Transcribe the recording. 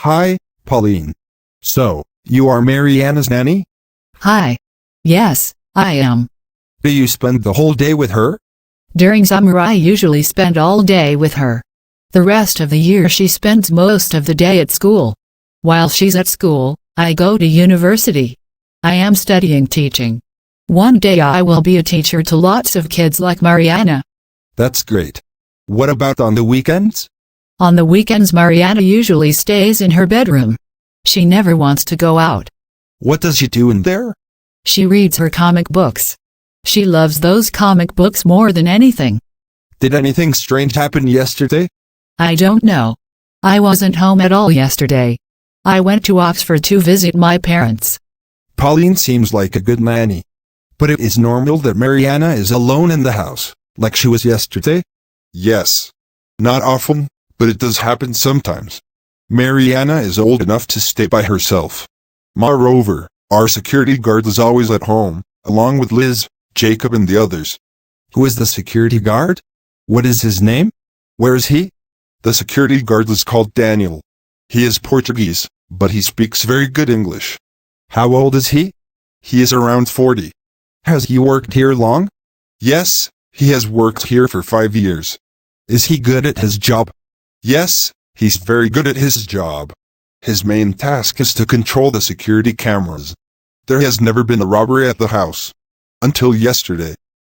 Hi, Pauline. So, you are Mariana's nanny? Hi. Yes, I am. Do you spend the whole day with her? During summer I usually spend all day with her. The rest of the year she spends most of the day at school. While she's at school, I go to university. I am studying teaching. One day I will be a teacher to lots of kids like Mariana. That's great. What about on the weekends? On the weekends Mariana usually stays in her bedroom. She never wants to go out. What does she do in there? She reads her comic books. She loves those comic books more than anything. Did anything strange happen yesterday? I don't know. I wasn't home at all yesterday. I went to Oxford to visit my parents. Pauline seems like a good nanny. But it is normal that Mariana is alone in the house, like she was yesterday? Yes. Not often, but it does happen sometimes. Mariana is old enough to stay by herself. Moreover, our security guard is always at home, along with Liz, Jacob and the others. Who is the security guard? What is his name? Where is he? The security guard is called Daniel. He is Portuguese, but he speaks very good English. How old is he? He is around 40. Has he worked here long? Yes, he has worked here for 5 years. Is he good at his job? Yes, he's very good at his job. His main task is to control the security cameras. There has never been a robbery at the house. Until yesterday.